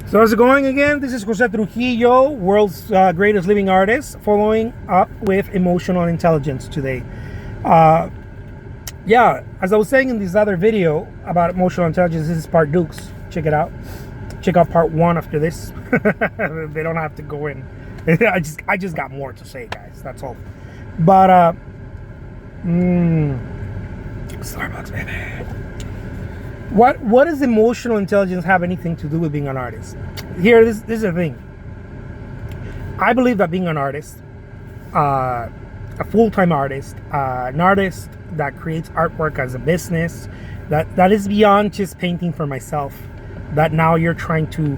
So how's it going again? This is Jose Trujillo, world's greatest living artist, following up with emotional intelligence today. Yeah, as I was saying in this other video about emotional intelligence, this is part Dukes. Check it out. Check out part 1 after this. They don't have to go in. I just got more to say, guys. That's all. But Starbucks, baby. What does emotional intelligence have anything to do with being an artist? Here, this is the thing. I believe that being an artist, a full-time artist, an artist that creates artwork as a business, that is beyond just painting for myself. That now you're trying to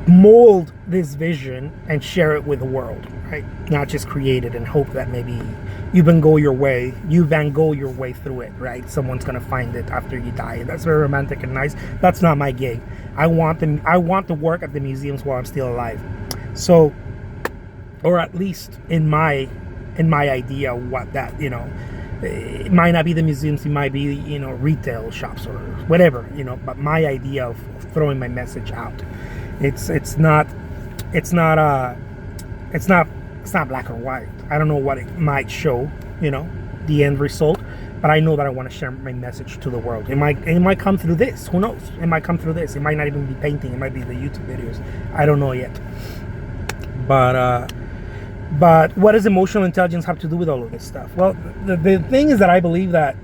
mold this vision and share it with the world, right? Not just create it and hope that maybe you Van Gogh your way through it, right? Someone's gonna find it after you die. That's very romantic and nice. That's not my gig. I want to work at the museums while I'm still alive. So, or at least in my idea, what that, it might not be the museums, it might be, retail shops or whatever, but my idea of throwing my message out. It's not black or white. I don't know what it might show, the end result, but I know that I want to share my message to the world. It might come through this. Who knows? It might come through this. It might not even be painting. It might be the YouTube videos. I don't know yet. But what does emotional intelligence have to do with all of this stuff? Well, the thing is that I believe that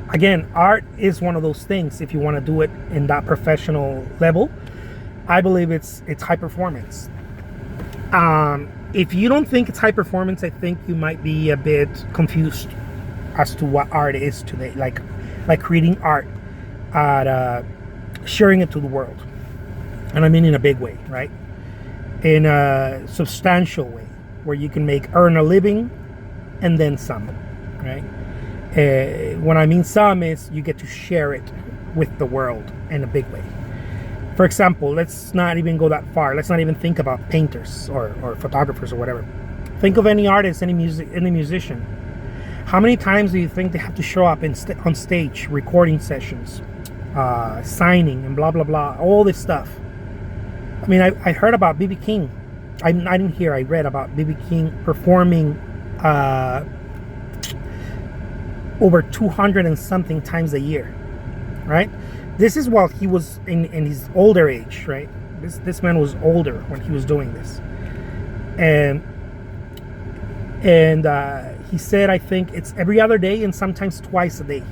again, art is one of those things. If you want to do it in that professional level, I believe it's high performance. If you don't think it's high performance, I think you might be a bit confused as to what art is today. Like creating art, sharing it to the world, and I mean in a big way, right? In a substantial way, where you can earn a living, and then some, right? When I mean some, is you get to share it with the world in a big way. For example, let's not even go that far. Let's not even think about painters or photographers or whatever. Think of any artist, any musician. How many times do you think they have to show up on stage, recording sessions, signing, and blah, blah, blah, all this stuff? I mean, I heard about B.B. King. I read about B.B. King performing over 200 and something times a year, right? This is while he was in his older age, right? This man was older when he was doing this, and he said, I think it's every other day and sometimes twice a day.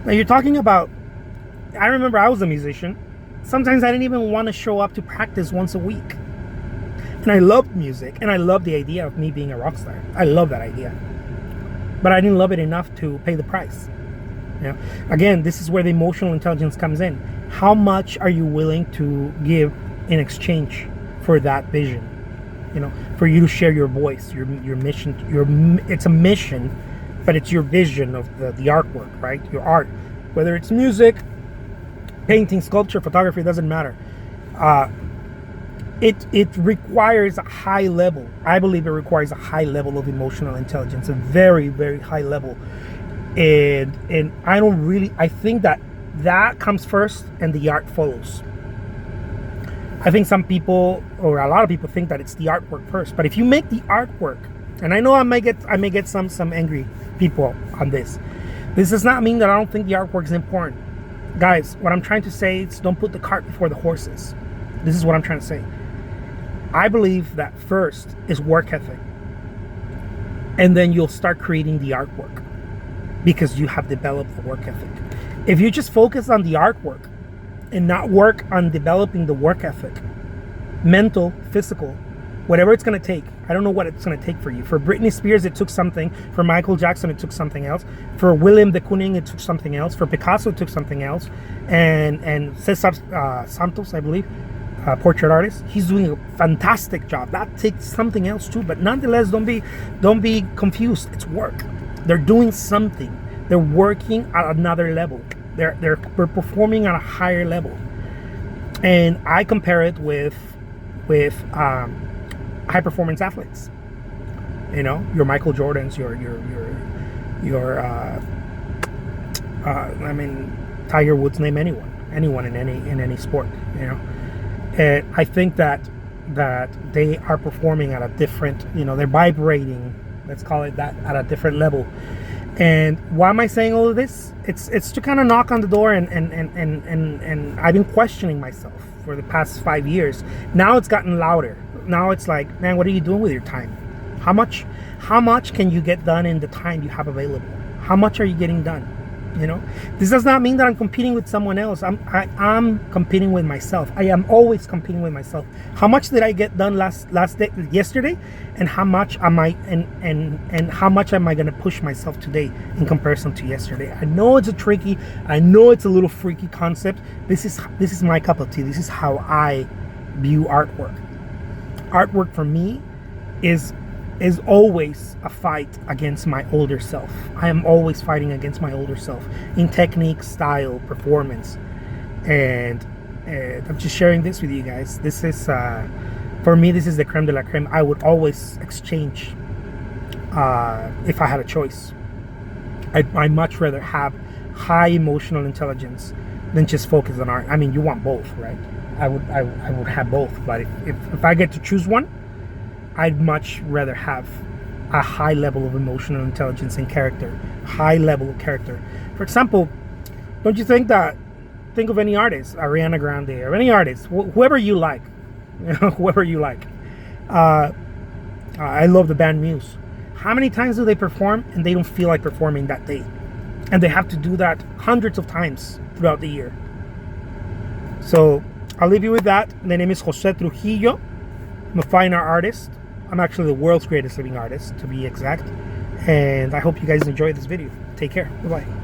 Now you're talking about. I remember I was a musician. Sometimes I didn't even want to show up to practice once a week, and I loved music and I loved the idea of me being a rock star. I love that idea, but I didn't love it enough to pay the price. Again, this is where the emotional intelligence comes in. How much are you willing to give in exchange for that vision? For you to share your voice, your mission. It's a mission, but it's your vision of the artwork, right? Your art, whether it's music, painting, sculpture, photography, it doesn't matter. It requires a high level. I believe it requires a high level of emotional intelligence, a very, very high level. And I think that comes first and the art follows. I think some people, or a lot of people, think that it's the artwork first. But if you make the artwork, and I know I may get some angry people on this. This does not mean that I don't think the artwork is important. Guys, what I'm trying to say is don't put the cart before the horses. This is what I'm trying to say. I believe that first is work ethic. And then you'll start creating the artwork, because you have developed the work ethic. If you just focus on the artwork and not work on developing the work ethic, mental, physical, whatever it's going to take. I don't know what it's going to take for you. For Britney Spears, it took something. For Michael Jackson, it took something else. For William de Kooning, it took something else. For Picasso, it took something else. And Cesar Santos, I believe, portrait artist, he's doing a fantastic job. That takes something else too. But nonetheless, don't be confused. It's work. They're doing something. They're working at another level. They're performing at a higher level. And I compare it with high performance athletes. Your Michael Jordans, your Tiger Woods, name anyone. anyone in any sport, you know. And I think that they are performing at a different, you know, they're vibrating, let's call it that, at a different level. And why am I saying all of this? It's to kind of knock on the door, and I've been questioning myself for the past 5 years. Now it's gotten louder. Now it's like, man, what are you doing with your time? How much can you get done in the time you have available? How much are you getting done? You know, this does not mean that I'm competing with someone else. I'm competing with myself. I am always competing with myself. How much did I get done yesterday, and how much am I and how much am I going to push myself today in comparison to yesterday? I know it's I know it's a little freaky concept. This is my cup of tea. This is how I view artwork. Artwork for me is always a fight against my older self. I am always fighting against my older self in technique, style, performance. And I'm just sharing this with you guys. This is, for me, this is the creme de la creme. I would always exchange if I had a choice. I'd much rather have high emotional intelligence than just focus on art. I mean, you want both, right? I would have both. But if I get to choose one, I'd much rather have a high level of emotional intelligence and character, high level of character. For example, don't you think of any artist, Ariana Grande, or any artist, whoever you like, whoever you like. I love the band Muse. How many times do they perform and they don't feel like performing that day? And they have to do that hundreds of times throughout the year. So I'll leave you with that. My name is Jose Trujillo. I'm a fine art artist. I'm actually the world's greatest living artist, to be exact. And I hope you guys enjoyed this video. Take care. Bye-bye.